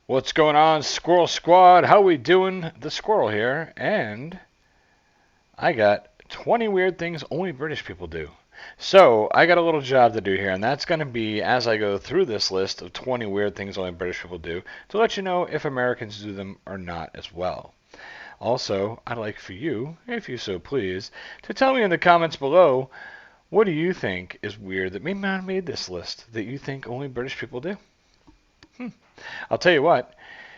What's going on, Squirrel Squad? How we doing? The Squirrel here, and I got 20 weird things only British people do. So, I got a little job to do here, and that's going to be, as I go through this list of 20 weird things only British people do, to let you know if Americans do them or not as well. Also, I'd like for you, if you so please, to tell me in the comments below, what do you think is weird that may not have made this list, that you think only British people do? I'll tell you what,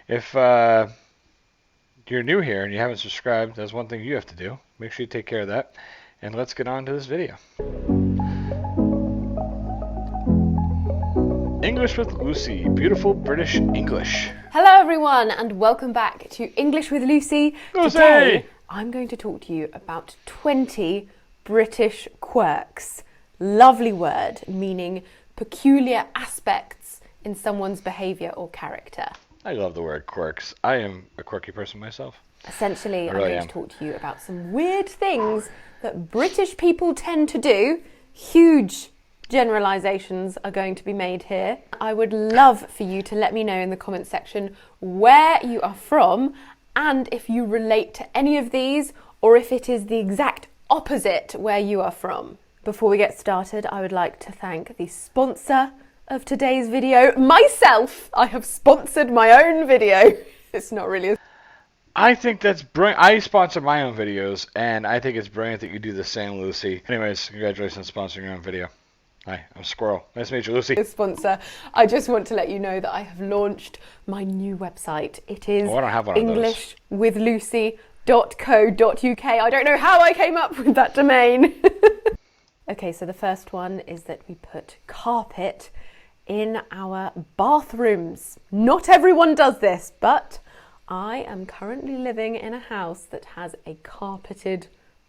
if you're new here and you haven't subscribed, that's one thing you have to do. Make sure you take care of that. And let's get on to this video. English with Lucy, beautiful British English. Hello everyone and welcome back to English with Lucy. Lucy! Today I'm going to talk to you about 20 British quirks. Lovely word meaning peculiar aspects in someone's behaviour or character. I love the word quirks. I am a quirky person myself. Essentially, I really I'm going am. to talk to you about some weird things that British people tend to do. Huge generalisations are going to be made here. I would love for you to let me know in the comment section where you are from and if you relate to any of these or if it is the exact opposite where you are from. Before we get started, I would like to thank the sponsor of today's video, myself. I have sponsored my own video. It's not really I think that's brilliant. I sponsor my own videos, and I think it's brilliant that you do the same, Lucy. Anyways, congratulations on sponsoring your own video. Hi, I'm Squirrel. Nice to meet you, Lucy. a sponsor. I just want to let you know that I have launched my new website. It is I don't have one of those. englishwithlucy.co.uk. I don't know how I came up with that domain. Okay, so the first one is that we put carpet in our bathrooms. Not everyone does this, but I am currently living in a house that has a carpeted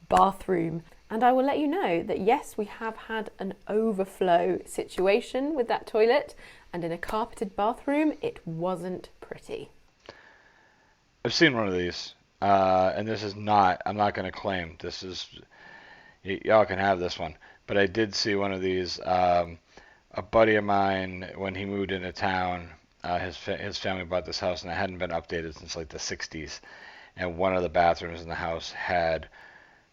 bathroom. And I will let you know that yes, we have had an overflow situation with that toilet, and in a carpeted bathroom, it wasn't pretty. I've seen one of these, and this is not, I'm not going to claim, this is, y'all can have this one, but I did see one of these. A buddy of mine, when he moved into town, his family bought this house, and it hadn't been updated since like the 60s. And one of the bathrooms in the house had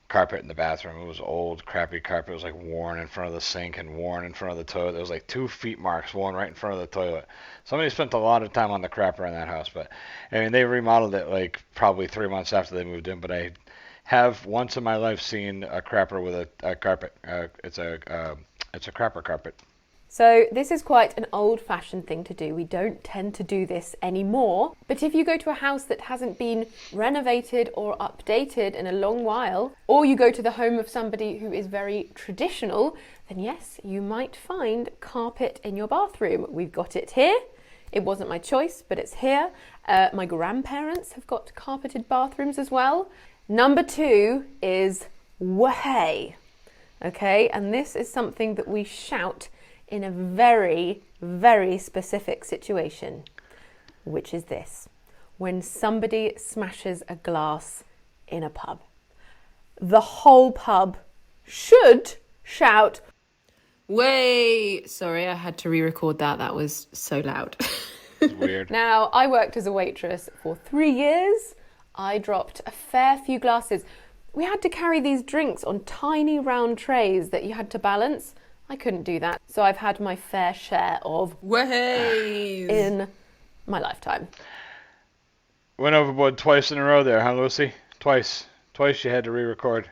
carpet in the bathroom. It was old, crappy carpet. It was like worn in front of the sink and worn in front of the toilet. There was like 2 feet marks worn right in front of the toilet. Somebody spent a lot of time on the crapper in that house. But I mean, they remodeled it like probably 3 months after they moved in. But I have once in my life seen a crapper with a carpet. It's a crapper carpet. So this is quite an old-fashioned thing to do. We don't tend to do this anymore. But if you go to a house that hasn't been renovated or updated in a long while, or you go to the home of somebody who is very traditional, then yes, you might find carpet in your bathroom. We've got it here. It wasn't my choice, but it's here. My grandparents have got carpeted bathrooms as well. Number 2 is wahey. Okay, and this is something that we shout in a very, very specific situation, which is this: when somebody smashes a glass in a pub. The whole pub should shout, "Way!" Sorry, I had to re-record that. That was so loud. It's weird. Now, I worked as a waitress for 3 years. I dropped a fair few glasses. We had to carry these drinks on tiny round trays that you had to balance. I couldn't do that. So I've had my fair share of ways in my lifetime. Went overboard twice in a row there, huh, Lucy? Twice. Twice you had to re-record.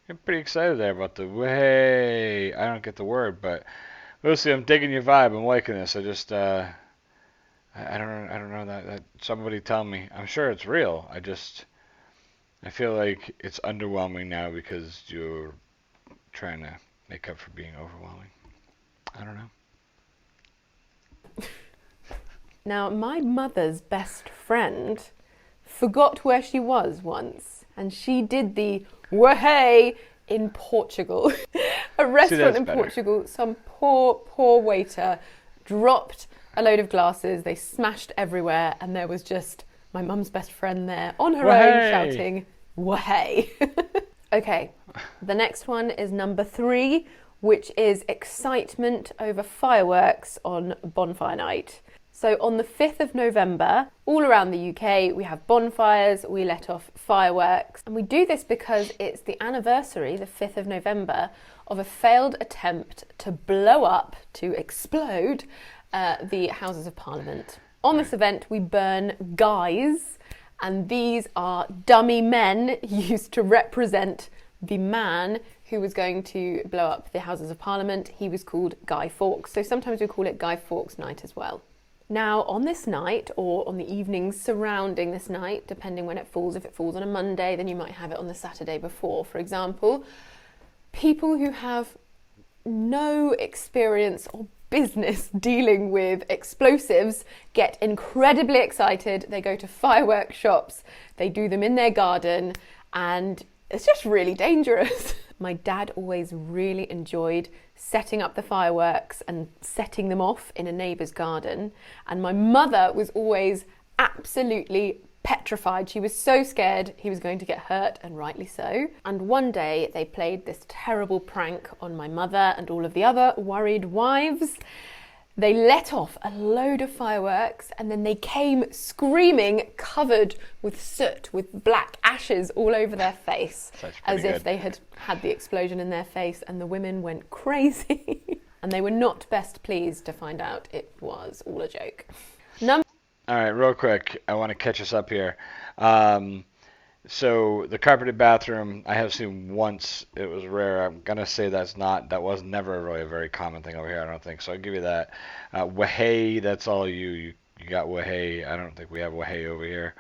You're pretty excited there about the way. I don't get the word, but Lucy, I'm digging your vibe. I'm liking this. I just, I don't know that somebody tell me. I'm sure it's real. I feel like it's underwhelming now because you're trying to make up for being overwhelming. I don't know. Now, my mother's best friend forgot where she was once, and she did the wahey in Portugal. A restaurant in Portugal, some poor waiter dropped a load of glasses, they smashed everywhere, and there was just my mum's best friend there on her own shouting, wahey. Okay, the next one is number 3, which is excitement over fireworks on Bonfire night. So on the 5th of November, all around the UK, we have bonfires, we let off fireworks. And we do this because it's the anniversary, the 5th of November, of a failed attempt to blow up, to explode, the Houses of Parliament. On this event, we burn guys, and these are dummy men used to represent the man who was going to blow up the Houses of Parliament. He was called Guy Fawkes, so sometimes we call it Guy Fawkes Night as well. Now, on this night, or on the evenings surrounding this night, depending when it falls, if it falls on a Monday, then you might have it on the Saturday before, for example, people who have no experience or business dealing with explosives get incredibly excited. They go to fireworks shops, they do them in their garden, and it's just really dangerous. My dad always really enjoyed setting up the fireworks and setting them off in a neighbour's garden. And my mother was always absolutely petrified. She was so scared he was going to get hurt, and rightly so. And one day they played this terrible prank on my mother and all of the other worried wives. They let off a load of fireworks and then they came screaming, covered with soot, with black ashes all over their face, as if they had had the explosion in their face, and the women went crazy. And they were not best pleased to find out it was all a joke. All right, real quick, I want to catch us up here. So the carpeted bathroom, I have seen once. It was rare. I'm gonna say that was never really a very common thing over here. I don't think so. I'll give you that. Wahey, that's all you got wahey. I don't think we have wahey over here.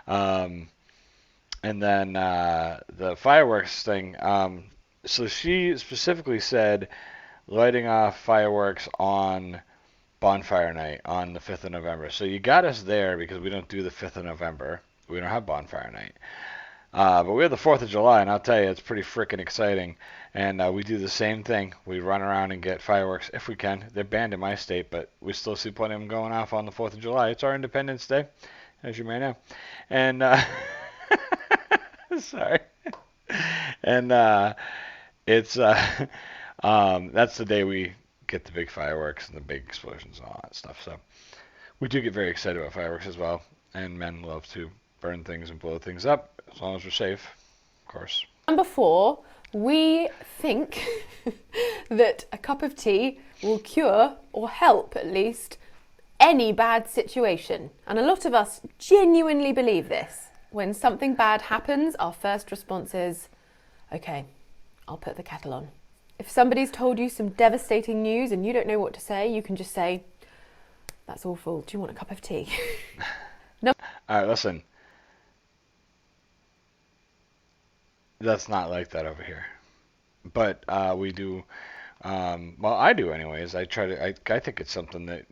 And then the fireworks thing. So she specifically said lighting off fireworks on Bonfire night on the 5th of November. So you got us there because we don't do the 5th of November. We don't have Bonfire night. But we have the 4th of July, and I'll tell you, it's pretty freaking exciting. And we do the same thing. We run around and get fireworks if we can. They're banned in my state, but we still see plenty of them going off on the 4th of July. It's our Independence Day, as you may know. And, sorry. And it's, that's the day we get the big fireworks and the big explosions and all that stuff. So we do get very excited about fireworks as well. And men love to burn things and blow things up, as long as we're safe, of course. Number 4, we think that a cup of tea will cure, or help at least, any bad situation. And a lot of us genuinely believe this. When something bad happens, our first response is, okay, I'll put the kettle on. If somebody's told you some devastating news and you don't know what to say, you can just say, that's awful, do you want a cup of tea? No. All right, listen. That's not like that over here. But we do, well, I do anyways. I think it's something that,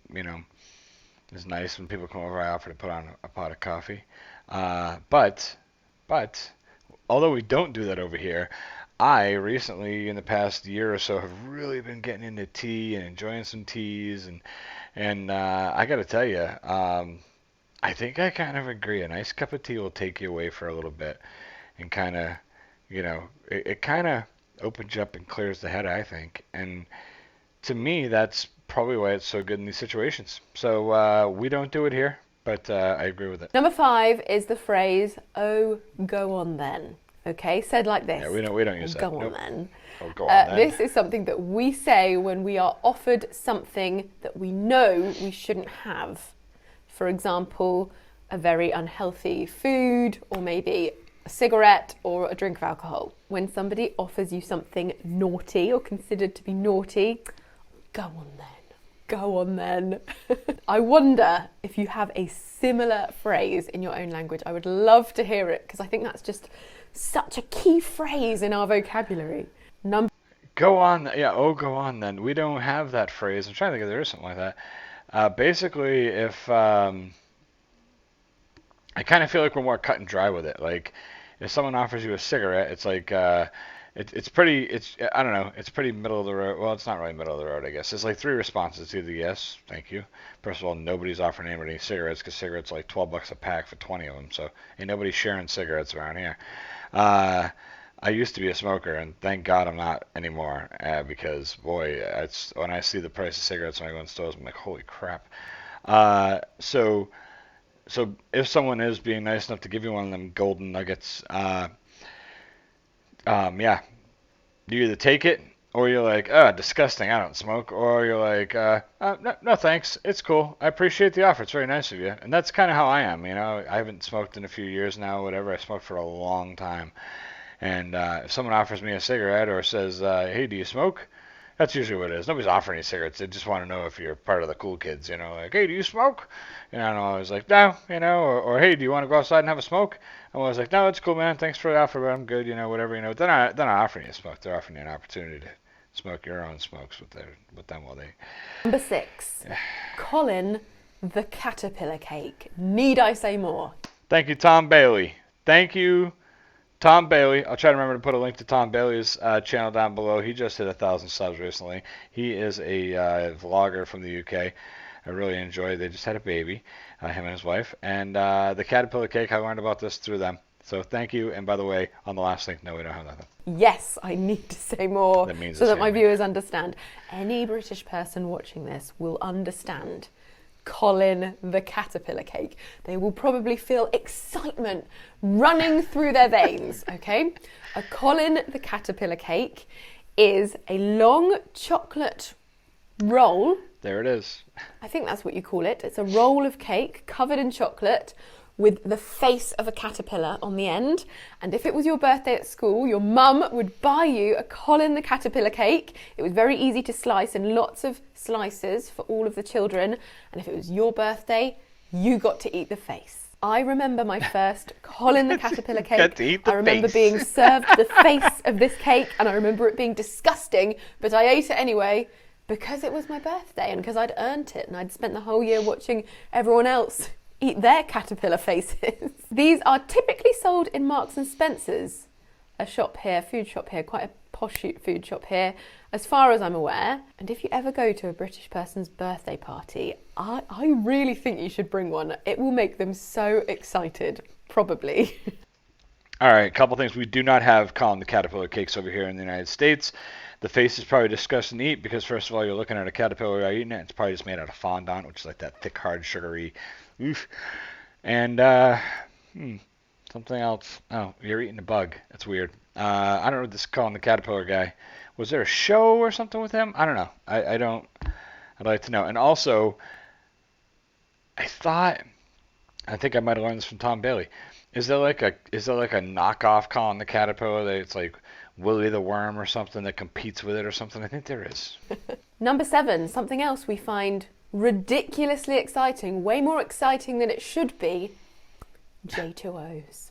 is nice when people come over. I offer to put on a pot of coffee. But, although we don't do that over here, I recently, in the past year or so, have really been getting into tea and enjoying some teas. And I got to tell you, I think I kind of agree. A nice cup of tea will take you away for a little bit and kind of, it kind of opens you up and clears the head, I think. And to me, that's probably why it's so good in these situations. So we don't do it here, but I agree with it. Number 5 is the phrase, oh, go on then. Okay, said like this. Yeah, we don't use that. Go on then. Oh, go on then. This is something that we say when we are offered something that we know we shouldn't have. For example, a very unhealthy food, or maybe a cigarette or a drink of alcohol. When somebody offers you something naughty or considered to be naughty, go on then. Go on then. I wonder if you have a similar phrase in your own language. I would love to hear it, because I think that's just such a key phrase in our vocabulary. Go on. Yeah, oh, go on then. We don't have that phrase. I'm trying to think if there is something like that. Basically, if I kind of feel like we're more cut and dry with it. Like, if someone offers you a cigarette, it's like it's pretty middle of the road. Well, it's not really middle of the road, I guess. It's like 3 responses. It's either yes, thank you. First of all, nobody's offering anybody any cigarettes, because cigarettes are like $12 a pack for 20 of them. So ain't nobody sharing cigarettes around here. I used to be a smoker, and thank God I'm not anymore, because boy, when I see the price of cigarettes when I go in stores, I'm like, holy crap. So if someone is being nice enough to give you one of them golden nuggets, yeah, you either take it or you're like, disgusting, I don't smoke, or you're like, no, no thanks, it's cool, I appreciate the offer, it's very nice of you. And that's kind of how I am, you know. I haven't smoked in a few years now, whatever. I smoked for a long time, and if someone offers me a cigarette or says, hey, do you smoke? That's usually what it is. Nobody's offering you cigarettes. They just want to know if you're part of the cool kids, you know, like, hey, do you smoke? And I'm always like, no, you know, or hey, do you want to go outside and have a smoke? I'm always like, no, it's cool, man. Thanks for the offer, but I'm good, you know, whatever, you know. They're not offering you a smoke. They're offering you an opportunity to smoke your own smokes with them while they. Number 6, Colin the caterpillar cake. Need I say more? Thank you, Tom Bailey. Thank you, Tom Bailey. I'll try to remember to put a link to Tom Bailey's channel down below. He just hit 1,000 subs recently. He is a vlogger from the UK. I really enjoy it. They just had a baby, him and his wife. And the caterpillar cake, I learned about this through them. So thank you. And by the way, on the last link, no, we don't have nothing. Yes, I need to say more That means so the that my same. viewers understand. Any British person watching this will understand Colin the caterpillar cake. They will probably feel excitement running through their veins, okay? A Colin the caterpillar cake is a long chocolate roll. There it is. I think that's what you call it. It's a roll of cake covered in chocolate with the face of a caterpillar on the end. And if it was your birthday at school, your mum would buy you a Colin the caterpillar cake. It was very easy to slice and lots of slices for all of the children. And if it was your birthday, you got to eat the face. I remember my first Colin the caterpillar cake. Got to eat the I remember face. being served the face of this cake, and I remember it being disgusting, but I ate it anyway because it was my birthday and because I'd earned it and I'd spent the whole year watching everyone else eat their caterpillar faces. These are typically sold in Marks and Spencer's, a shop here, food shop here, quite a posh food shop here, as far as I'm aware. And if you ever go to a British person's birthday party, I really think you should bring one. It will make them so excited, probably. All right, a couple things. We do not have Colin the caterpillar cakes over here in the United States. The face is probably disgusting to eat because, first of all, you're looking at a caterpillar while eating it. It's probably just made out of fondant, which is like that thick, hard, sugary. Oof. And something else. Oh, you're eating a bug. That's weird. I don't know this Colin the caterpillar guy. Was there a show or something with him? I don't know. I don't. I'd like to know. And also, I think I might have learned this from Tom Bailey. Is there like a knockoff Colin the caterpillar that it's like Willy the worm or something that competes with it or something? I think there is. Number 7, something else we find ridiculously exciting, way more exciting than it should be, J2Os.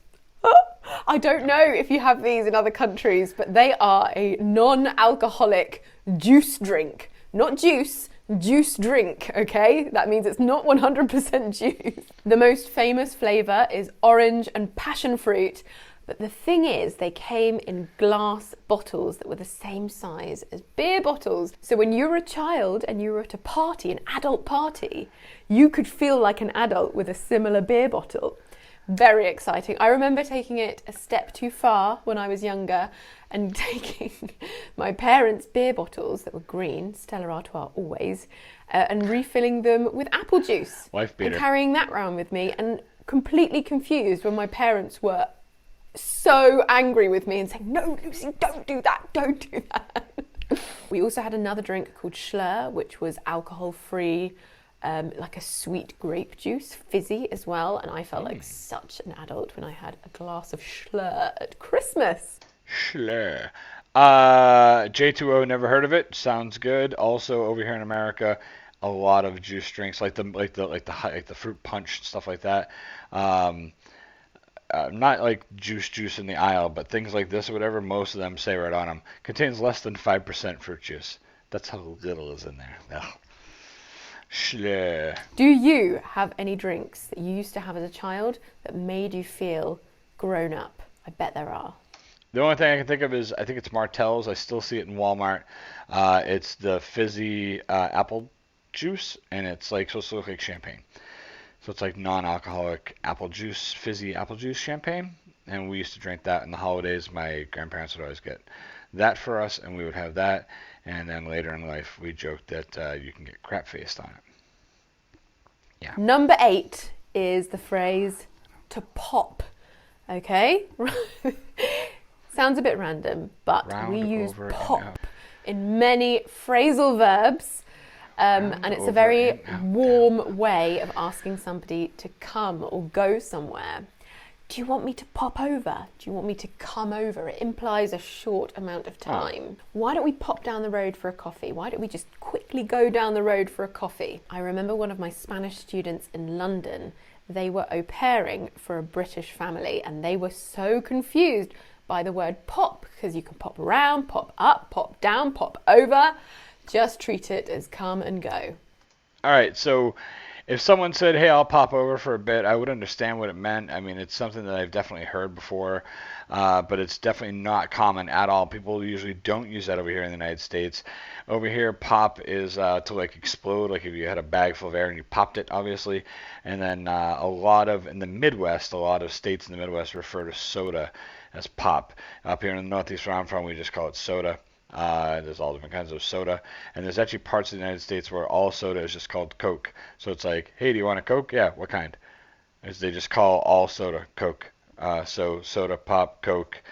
I don't know if you have these in other countries, but they are a non-alcoholic juice drink. Not juice, juice drink, okay? That means it's not 100% juice. The most famous flavour is orange and passion fruit, but the thing is, they came in glass bottles that were the same size as beer bottles. So when you were a child and you were at a party, an adult party, you could feel like an adult with a similar beer bottle. Very exciting. I remember taking it a step too far when I was younger and taking my parents' beer bottles that were green, Stella Artois always, and refilling them with apple juice. Wife beater. And carrying that round with me, and completely confused when my parents were so angry with me and saying, no, Lucy, don't do that. We also had another drink called Schlur, which was alcohol-free, like a sweet grape juice, fizzy as well. And I felt like such an adult when I had a glass of Schlur at Christmas. Schlur. J2O, never heard of it. Sounds good. Also over here in America, a lot of juice drinks like the fruit punch stuff like that. Not like juice in the aisle, but things like this or whatever, most of them say right on them, contains less than 5% fruit juice. That's how little is in there. Ugh. Schlur. Do you have any drinks that you used to have as a child that made you feel grown up? I bet there are. The only thing I can think of is, I think it's Martell's. I still see it in Walmart. It's the fizzy apple juice, and it's like supposed to look like champagne. So it's like non-alcoholic apple juice, fizzy apple juice champagne. And we used to drink that in the holidays. My grandparents would always get that for us, and we would have that. And then later in life, we joked that you can get crap-faced on it. Yeah. Number 8 is the phrase to pop. Okay? Sounds a bit random, but Round, we use over, and pop out. in many phrasal verbs. And it's a over, very and out, warm way of asking somebody to come or go somewhere. Do you want me to pop over? Do you want me to come over? It implies a short amount of time. Why don't we pop down the road for a coffee? Why don't we just quickly go down the road for a coffee? I remember one of my Spanish students in London, they were au pairing for a British family and they were so confused by the word pop because you can pop around, pop up, pop down, pop over. Just treat it as come and go. All right, so if someone said, hey, I'll pop over for a bit, I would understand what it meant. I mean, it's something that I've definitely heard before, but it's definitely not common at all. People usually don't use that over here in the United States. Over here, pop is to like explode, like if you had a bag full of air and you popped it, obviously. And then in the Midwest, a lot of states in the Midwest refer to soda as pop. Up here in the Northeast where I'm from, we just call it soda. There's all different kinds of soda, and there's actually parts of the United States where all soda is just called Coke. So it's like, hey, do you want a Coke? Yeah, what kind? They just call all soda Coke. So soda, pop, Coke.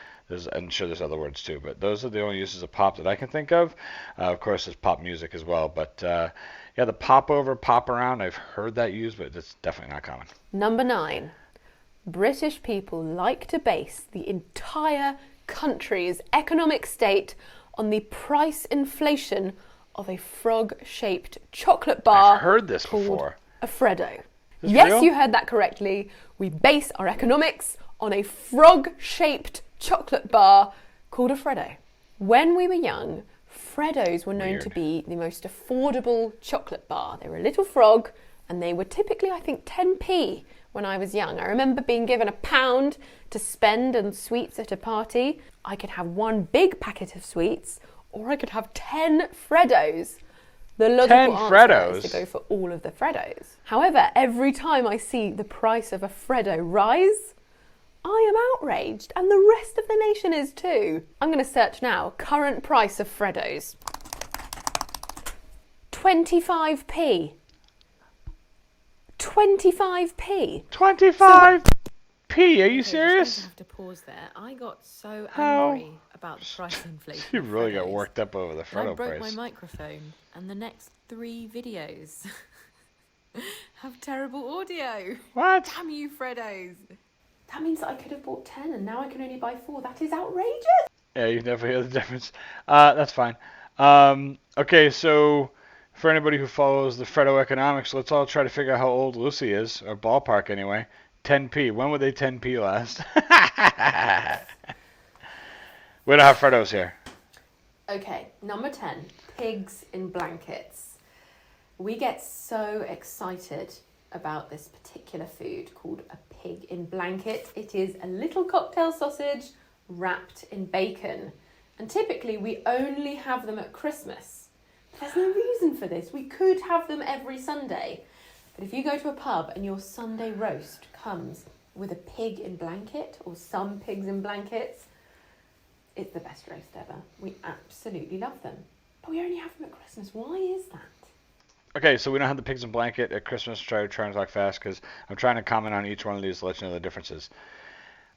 I'm sure there's other words too, but those are the only uses of pop that I can think of. Of course, there's pop music as well, but yeah, the pop over, pop around, I've heard that used, but it's definitely not common. Number 9. British people like to base the entire country's economic state on the price inflation of a frog-shaped chocolate bar. I've heard this called before. A Freddo. Is this Yes, real? you heard that correctly. We base our economics on a frog-shaped chocolate bar called a Freddo. When we were young, Freddos were known to be the most affordable chocolate bar. They were a little frog and they were typically, I think, 10p when I was young. I remember being given £1 to spend on sweets at a party. I could have one big packet of sweets or I could have 10 Freddos. The logical answer is to go for all of the Freddos. However, every time I see the price of a Freddo rise, I am outraged, and the rest of the nation is too. I'm going to search now. Current price of Freddos. 25p. 25p. 25p? Are you serious? I have to pause there. I got so How? angry about the price inflation. You of really got Freddos. worked up over the I Freddo broke price. my microphone, and the next 3 videos have terrible audio. What? Damn you, Freddos! That means that I could have bought 10 and now I can only buy 4. That is outrageous. Yeah, you can definitely hear the difference. That's fine. Okay, so for anybody who follows the Freddo economics, let's all try to figure out how old Lucy is, or ballpark anyway. 10p. When were they 10p last? We don't have Freddos here. Okay, number 10. Pigs in blankets. We get so excited about this particular food called a pig in blanket. It is a little cocktail sausage wrapped in bacon. And typically we only have them at Christmas. There's no reason for this. We could have them every Sunday. But if you go to a pub and your Sunday roast comes with a pig in blanket or some pigs in blankets, it's the best roast ever. We absolutely love them. But we only have them at Christmas. Why is that? Okay, so we don't have the pigs in blanket at Christmas. Try to talk fast because I'm trying to comment on each one of these to let you know the differences.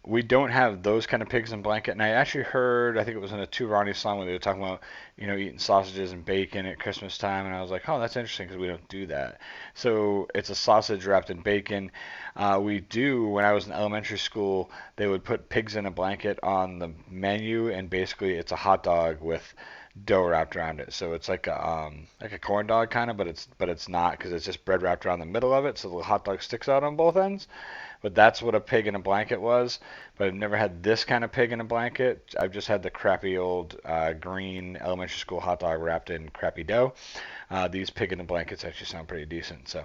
We don't have those kind of pigs in blanket, and I actually heard, I think it was in a Two Ronnie song where they were talking about, eating sausages and bacon at Christmas time, and I was like, oh, that's interesting because we don't do that. So it's a sausage wrapped in bacon. We do, when I was in elementary school, they would put pigs in a blanket on the menu, and basically it's a hot dog with dough wrapped around it. So it's like a corn dog kind of, but it's not because it's just bread wrapped around the middle of it, so the hot dog sticks out on both ends. But that's what a pig in a blanket was. But I've never had this kind of pig in a blanket. I've just had the crappy old green elementary school hot dog wrapped in crappy dough. These pig in a blankets actually sound pretty decent.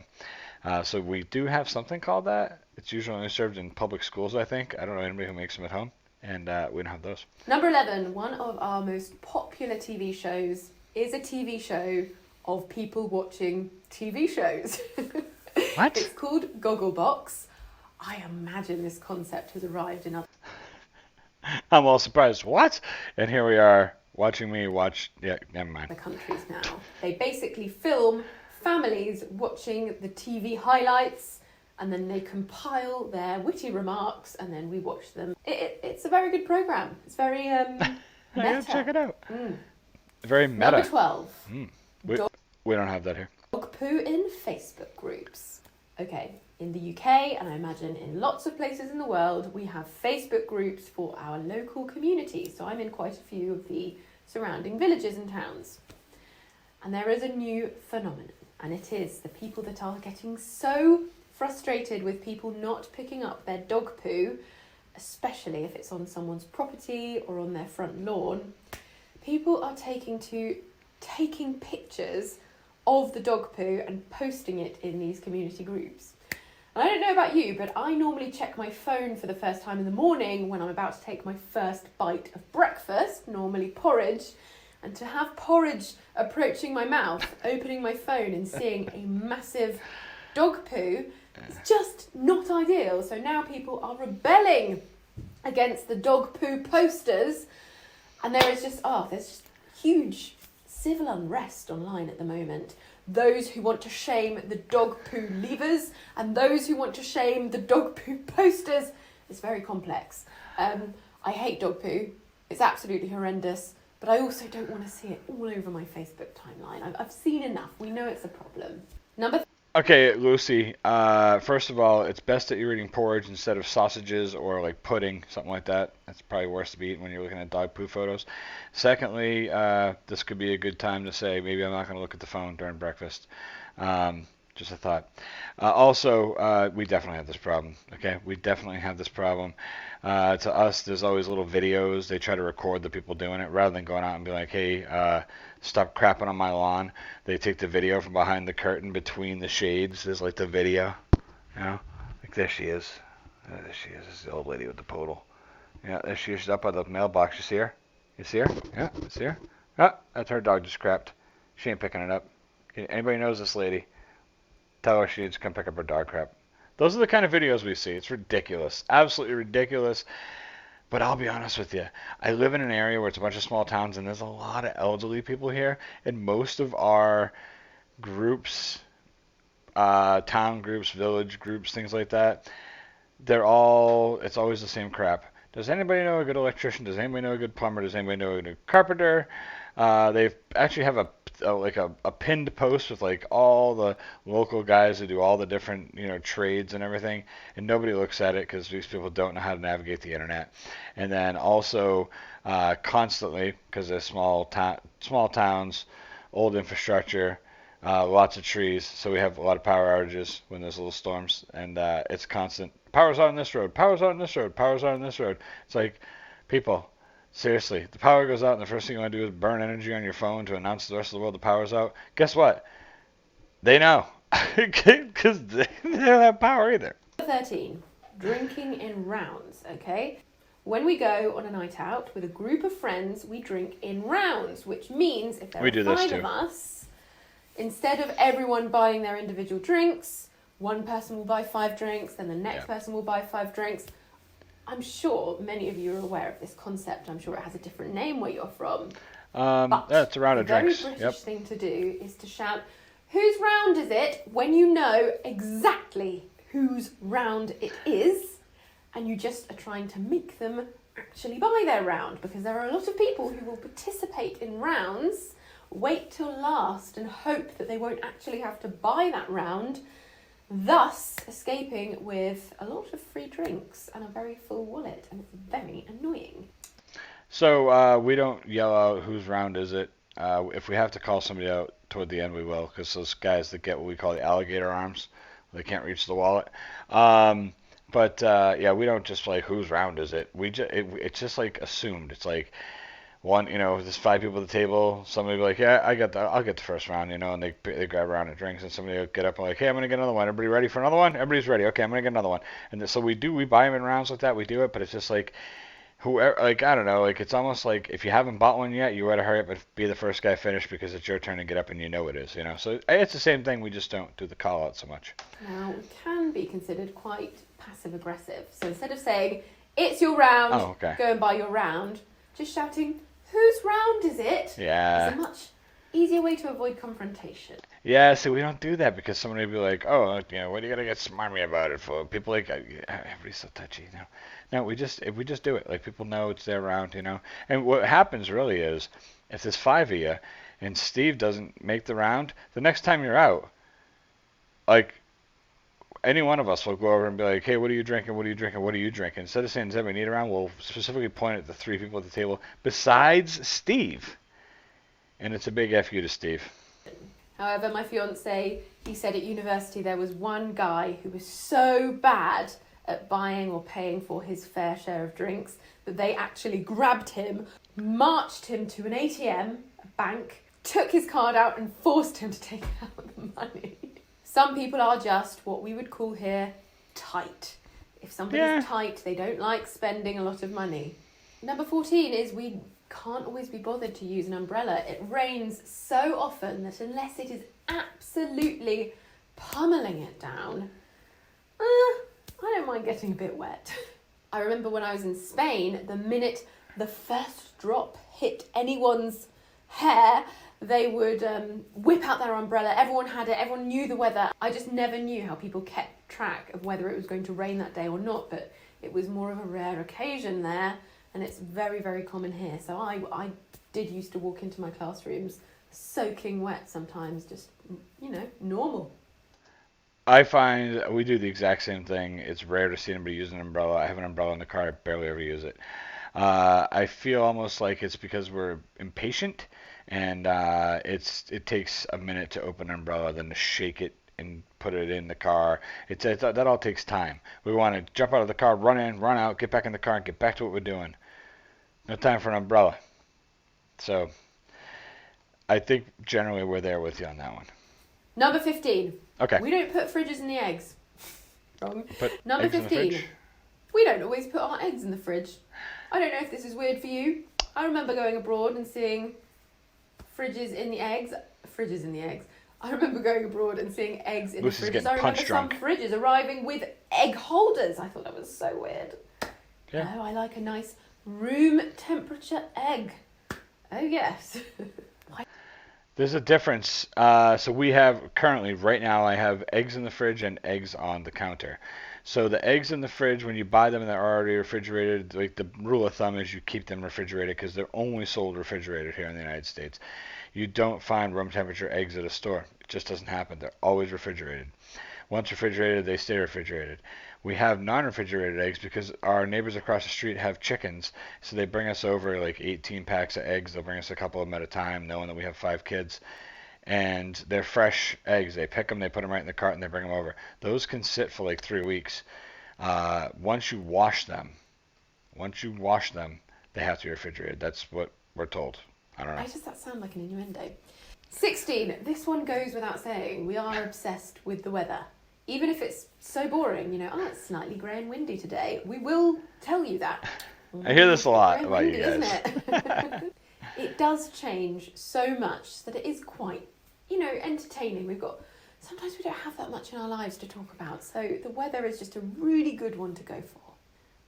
So we do have something called that. It's usually only served in public schools, I think. I don't know anybody who makes them at home. And we don't have those. Number 11, one of our most popular TV shows is a TV show of people watching TV shows. What? It's called Gogglebox. I imagine this concept has arrived in other I'm all surprised. What? And here we are watching me watch. Yeah, never mind. countries now. They basically film families watching the TV highlights, and then they compile their witty remarks, and then we watch them. It's a very good program. It's very meta. Yeah, check it out. Very meta. Number 12. We don't have that here. Dog poo in Facebook groups. Okay, in the UK, and I imagine in lots of places in the world, we have Facebook groups for our local community. So I'm in quite a few of the surrounding villages and towns. And there is a new phenomenon, and it is the people that are getting so frustrated with people not picking up their dog poo, especially if it's on someone's property or on their front lawn. People are taking pictures of the dog poo and posting it in these community groups. And I don't know about you, but I normally check my phone for the first time in the morning when I'm about to take my first bite of breakfast, normally porridge. And to have porridge approaching my mouth, opening my phone and seeing a massive dog poo is just not ideal. So now people are rebelling against the dog poo posters. And there's just huge civil unrest online at the moment. Those who want to shame the dog poo leavers and those who want to shame the dog poo posters. It's very complex. I hate dog poo. It's absolutely horrendous. But I also don't want to see it all over my Facebook timeline. I've seen enough. We know it's a problem. Okay, Lucy, first of all, it's best that you're eating porridge instead of sausages or like pudding, something like that. That's probably worse to be eating when you're looking at dog poo photos. Secondly, this could be a good time to say maybe I'm not going to look at the phone during breakfast. Just a thought. Also, we definitely have this problem, okay? We definitely have this problem. To us, there's always little videos. They try to record the people doing it rather than going out and be like, hey, stop crapping on my lawn. They take the video from behind the curtain between the shades. There's like the video, you know? Like there she is. There she is. This is the old lady with the poodle. Yeah, there she is. She's up by the mailbox. You see her? You see her? Yeah, you see her? Ah, that's her dog just crapped. She ain't picking it up. Anybody knows this lady? Tell her she needs to come pick up her dog crap. Those are the kind of videos we see. It's ridiculous. Absolutely ridiculous. But I'll be honest with you. I live in an area where it's a bunch of small towns, and there's a lot of elderly people here. And most of our groups, town groups, village groups, things like that, it's always the same crap. Does anybody know a good electrician? Does anybody know a good plumber? Does anybody know a good carpenter? They actually have a pinned post with like all the local guys who do all the different trades and everything, and nobody looks at it because these people don't know how to navigate the internet. And then also constantly, because they're small towns, old infrastructure, lots of trees, so we have a lot of power outages when there's little storms, and it's constant. Power's out on this road. Power's out on this road. Power's out on this road. It's like, people. Seriously, the power goes out and the first thing you want to do is burn energy on your phone to announce to the rest of the world the power's out. Guess what? They know. Because they don't have power either. 13. Drinking in rounds, okay? When we go on a night out with a group of friends, we drink in rounds, which means if there are 5 of us, instead of everyone buying their individual drinks, one person will buy 5 drinks, then the next person will buy 5 drinks. I'm sure many of you are aware of this concept. I'm sure it has a different name where you're from. It's a round of drinks. The very British thing to do is to shout, "Whose round is it?" when you know exactly whose round it is, and you just are trying to make them actually buy their round, because there are a lot of people who will participate in rounds, wait till last and hope that they won't actually have to buy that round, thus escaping with a lot of free drinks and a very full wallet, and it's very annoying. So we don't yell out whose round is it. If we have to call somebody out toward the end, we will, because those guys that get what we call the alligator arms, they can't reach the wallet. But we don't just like whose round is it. It's just like assumed. It's like one, there's 5 people at the table. Somebody will be like, I'll get the first round, and they grab a round of drinks, and somebody will get up and like, hey, I'm gonna get another one. Everybody ready for another one? Everybody's ready. Okay, I'm gonna get another one. And so we buy them in rounds like that. We do it, but it's just like whoever, like, I don't know, like it's almost like if you haven't bought one yet, you gotta hurry up and be the first guy finished because it's your turn to get up and it is, So it's the same thing. We just don't do the call out so much. Now, we can be considered quite passive aggressive. So instead of saying it's your round, go and buy your round, just shouting, whose round is it? Yeah. It's a much Easier way to avoid confrontation. Yeah, see, we don't do that because somebody will be like, oh, what are you gonna get smarmy about it for? People like, everybody's so touchy, No, if we just do it, like people know it's there around. And what happens really is, if there's 5 of you, and Steve doesn't make the round, the next time you're out, like any one of us will go over and be like, hey, what are you drinking? What are you drinking? What are you drinking? Instead of saying, does everybody need a round? We'll specifically point at the 3 people at the table besides Steve, and it's a big F you to Steve. However, my fiance, he said at university there was one guy who was so bad at buying or paying for his fair share of drinks that they actually grabbed him, marched him to an ATM, a bank, took his card out and forced him to take out the money. Some people are just what we would call here tight. If somebody's tight, they don't like spending a lot of money. Number 14 is we can't always be bothered to use an umbrella. It rains so often that unless it is absolutely pummeling it down, I don't mind getting a bit wet. I remember when I was in Spain, the minute the first drop hit anyone's hair, they would whip out their umbrella. Everyone had it, everyone knew the weather. I just never knew how people kept track of whether it was going to rain that day or not, but it was more of a rare occasion there. And it's very, very common here. So I did used to walk into my classrooms soaking wet sometimes, just, normal. I find we do the exact same thing. It's rare to see anybody use an umbrella. I have an umbrella in the car. I barely ever use it. I feel almost like it's because we're impatient, and it takes a minute to open an umbrella, then to shake it and put it in the car. That all takes time. We want to jump out of the car, run in, run out, get back in the car, and get back to what we're doing. No time for an umbrella. So I think generally we're there with you on that one. Number 15. Okay. We don't put fridges in the eggs. Wrong. Put Number eggs in the 15. fridge? We don't always put our eggs in the fridge. I don't know if this is weird for you. I remember going abroad and seeing fridges in the eggs. Fridges in the eggs. I remember going abroad and seeing eggs in Lucy's the fridges. getting I remember punch some drunk. fridges arriving with egg holders. I thought that was so weird. Yeah. No, I like a nice room temperature egg. Oh yes. There's a difference. So we have currently, right now, I have eggs in the fridge and eggs on the counter. So the eggs in the fridge, when you buy them and they're already refrigerated, like the rule of thumb is you keep them refrigerated because they're only sold refrigerated here in the United States. You don't find room temperature eggs at a store. It just doesn't happen. They're always refrigerated. Once refrigerated, they stay refrigerated. We have non-refrigerated eggs because our neighbors across the street have chickens, so they bring us over like 18 packs of eggs. They'll bring us a couple of them at a time, knowing that we have 5 kids. And they're fresh eggs. They pick them, they put them right in the cart, and they bring them over. Those can sit for like 3 weeks. Once you wash them, they have to be refrigerated. That's what we're told. I don't know. Why does that sound like an innuendo? 16. This one goes without saying. We are obsessed with the weather. Even if it's so boring, it's slightly grey and windy today. We will tell you that. I hear this a lot Grey and about windy, you guys. Isn't it? It does change so much that it is quite, entertaining. Sometimes we don't have that much in our lives to talk about. So the weather is just a really good one to go for.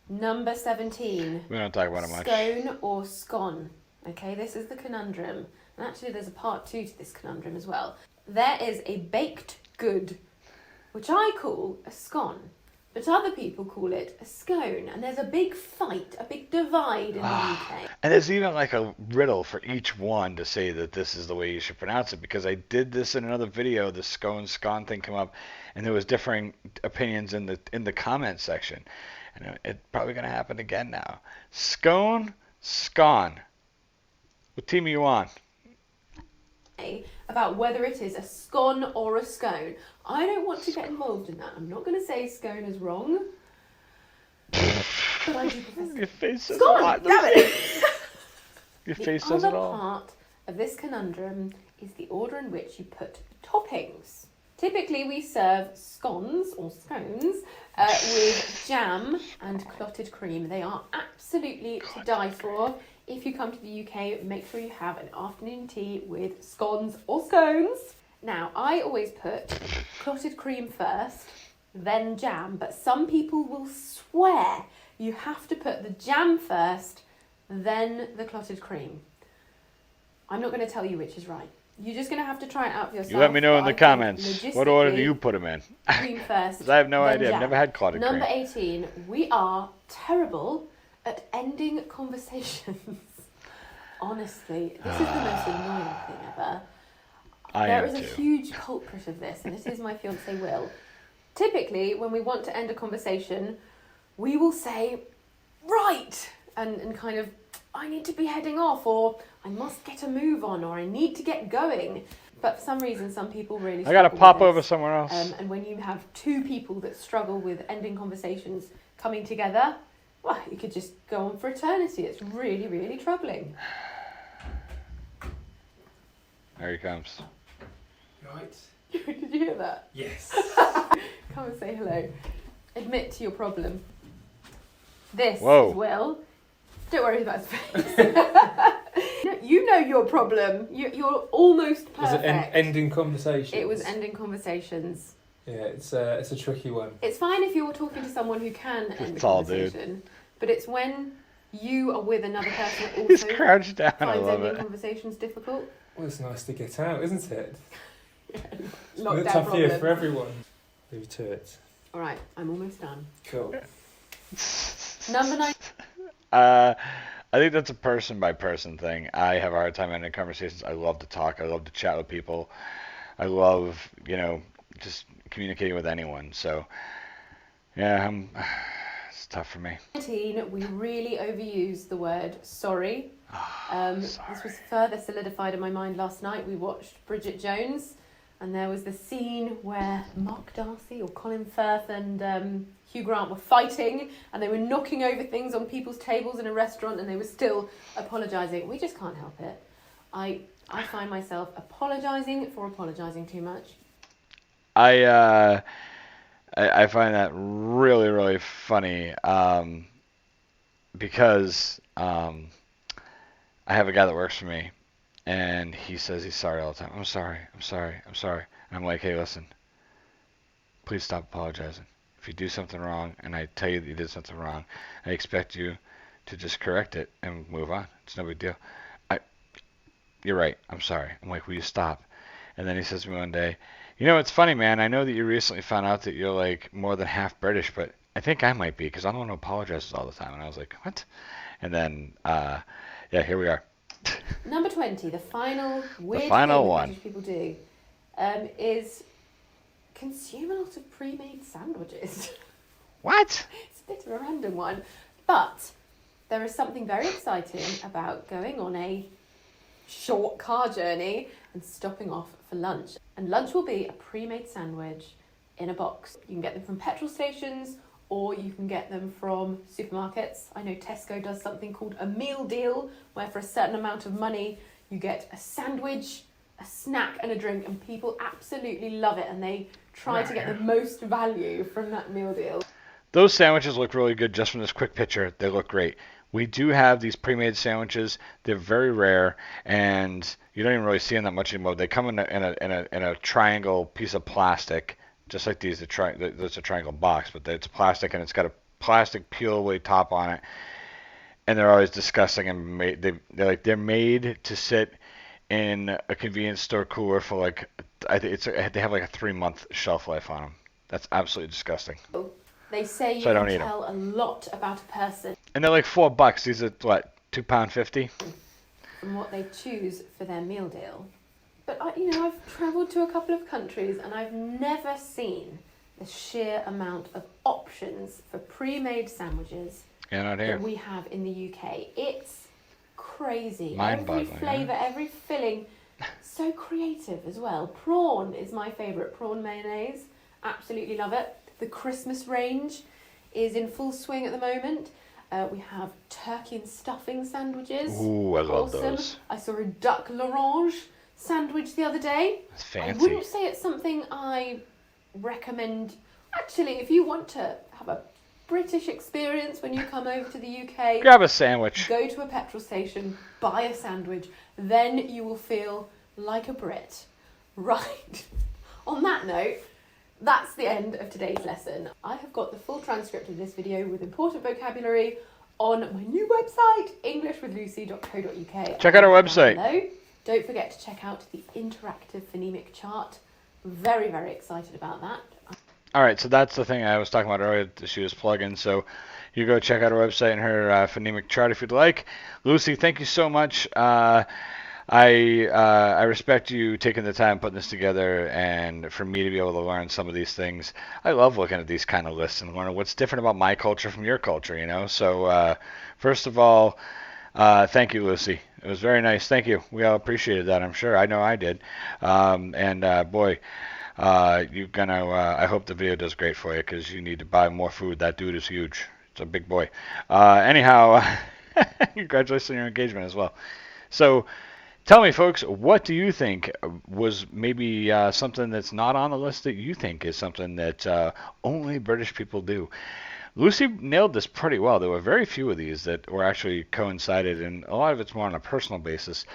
Number 17. We don't talk about it much. Scone or scone. Okay, this is the conundrum. And actually there's a part 2 to this conundrum as well. There is a baked good, which I call a scone, but other people call it a scone. And there's a big fight, a big divide in the UK. And there's even like a riddle for each one to say that this is the way you should pronounce it, because I did this in another video. The scone thing came up, and there was differing opinions in the comment section. And it's probably going to happen again now. Scone. What team are you on? About whether it is a scone or a scone. I don't want to get involved in that. I'm not going to say scone is wrong. But I do prefer Your face says scone. a lot. Damn it! Your face says it all. The other part of this conundrum is the order in which you put toppings. Typically we serve scones or scones with jam and clotted cream. They are absolutely to die for. If you come to the UK, make sure you have an afternoon tea with scones or scones. Now, I always put clotted cream first, then jam, but some people will swear you have to put the jam first, then the clotted cream. I'm not going to tell you which is right. You're just going to have to try it out for yourself. You let me know in but the I think comments. What order do logistically, you put them in? cream first. 'Cause I have no then idea. I've jam. never had clotted Number cream. 18. We are terrible at ending conversations. Honestly, this is the most annoying thing ever. There is a huge culprit of this, and it is my fiance Will. Typically, when we want to end a conversation, we will say, right, and kind of, I need to be heading off, or I must get a move on, or I need to get going. But for some reason, some people really I gotta struggle pop with over this. somewhere else. And when you have two people that struggle with ending conversations coming together, well, you could just go on for eternity. It's really, really troubling. There he comes. Right. Did you hear that? Yes. Come and say hello. Admit to your problem. This Whoa. is Will. Don't worry about his face. You know your problem. You're almost Was perfect. it ending conversations? It was ending conversations. Yeah, it's a tricky one. It's fine if you're talking to someone who can end a It's all, dude. conversation, but it's when you are with another person that He's also crouched down. I finds love ending it. conversations difficult. Well, it's nice to get out, isn't it? It's a Lockdown tough year problem. for everyone. Leave to it. All right, I'm almost done. Cool. Number 9. I think that's a person by person thing. I have a hard time ending conversations. I love to talk. I love to chat with people. I love, just communicating with anyone. So, yeah, it's tough for me. 19, we really overuse the word sorry. Sorry. This was further solidified in my mind last night. We watched Bridget Jones, and there was the scene where Mark Darcy or Colin Firth and Hugh Grant were fighting, and they were knocking over things on people's tables in a restaurant, and they were still apologising. We just can't help it. I find myself apologising for apologising too much. I find that really, really funny because I have a guy that works for me, and he says he's sorry all the time. I'm sorry. And I'm like, hey, listen, please stop apologizing. If you do something wrong and I tell you that you did something wrong, I expect you to just correct it and move on. It's no big deal. You're right. I'm sorry. I'm like, will you stop? And then he says to me one day, it's funny, man. I know that you recently found out that you're like more than half British, but I think I might be because I'm the one who apologizes all the time. And I was like, what? And then, here we are. Number 20, the final weird final thing that one. British people do is consume a lot of pre-made sandwiches. What? It's a bit of a random one, but there is something very exciting about going on a short car journey and stopping off for lunch. And lunch will be a pre-made sandwich in a box. You can get them from petrol stations, or you can get them from supermarkets. I know Tesco does something called a meal deal, where for a certain amount of money you get a sandwich, a snack and a drink, and people absolutely love it, and they try to get the most value from that meal deal. Those sandwiches look really good just from this quick picture. They look great. We do have these pre-made sandwiches. They're very rare, and you don't even really see them that much anymore. They come in a triangle piece of plastic, just like these. It's a triangle box, but it's plastic, and it's got a plastic peel-away top on it. And they're always disgusting, and they're made to sit in a convenience store cooler for they have like a 3-month shelf life on them. That's absolutely disgusting. They say you So I don't can eat tell a lot about a person And they're like $4. These are what, £2.50? from what they choose for their meal deal. But I've travelled to a couple of countries, and I've never seen the sheer amount of options for pre-made sandwiches Yeah, not here. that we have in the UK. It's crazy. Mind-boggling, Every flavour, every filling, so creative as well. Prawn is my favourite. Prawn mayonnaise, absolutely love it. The Christmas range is in full swing at the moment. We have turkey and stuffing sandwiches. Ooh, I love Awesome. those. I saw a duck l'orange sandwich the other day. It's I fancy. wouldn't say it's something I recommend. Actually, if you want to have a British experience when you come over to the UK, Grab a sandwich. go to a petrol station, buy a sandwich, then you will feel like a Brit. Right. On that note, that's the end of today's lesson. I have got the full transcript of this video with important vocabulary on my new website, englishwithlucy.co.uk. Check out our website. Hello. Don't forget to check out the interactive phonemic chart. Very, very excited about that. All right, so that's the thing I was talking about earlier that she was plugging. So you go check out her website and her phonemic chart if you'd like. Lucy, thank you so much. I respect you taking the time putting this together, and for me to be able to learn some of these things. I love looking at these kind of lists and learning what's different about my culture from your culture, you know. So first of all, thank you, Lucy. It was very nice. Thank you. We all appreciated that, I'm sure. I know I did. Boy, you're gonna. I hope the video does great for you because you need to buy more food. That dude is huge. It's a big boy. Anyhow, congratulations on your engagement as well. So, tell me, folks, what do you think was maybe something that's not on the list that you think is something that only British people do? Lucy nailed this pretty well. There were very few of these that were actually coincided, and a lot of it's more on a personal basis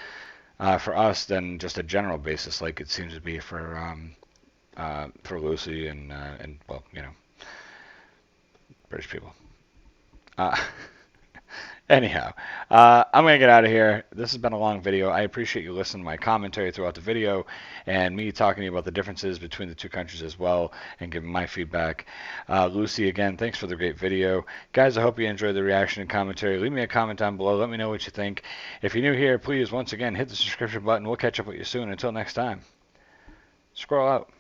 for us than just a general basis, like it seems to be for Lucy and well, you know, British people. Uh, Anyhow, I'm going to get out of here. This has been a long video. I appreciate you listening to my commentary throughout the video and me talking to you about the differences between the two countries as well and giving my feedback. Lucy, again, thanks for the great video. Guys, I hope you enjoyed the reaction and commentary. Leave me a comment down below. Let me know what you think. If you're new here, please, once again, hit the subscription button. We'll catch up with you soon. Until next time, Squirrel out.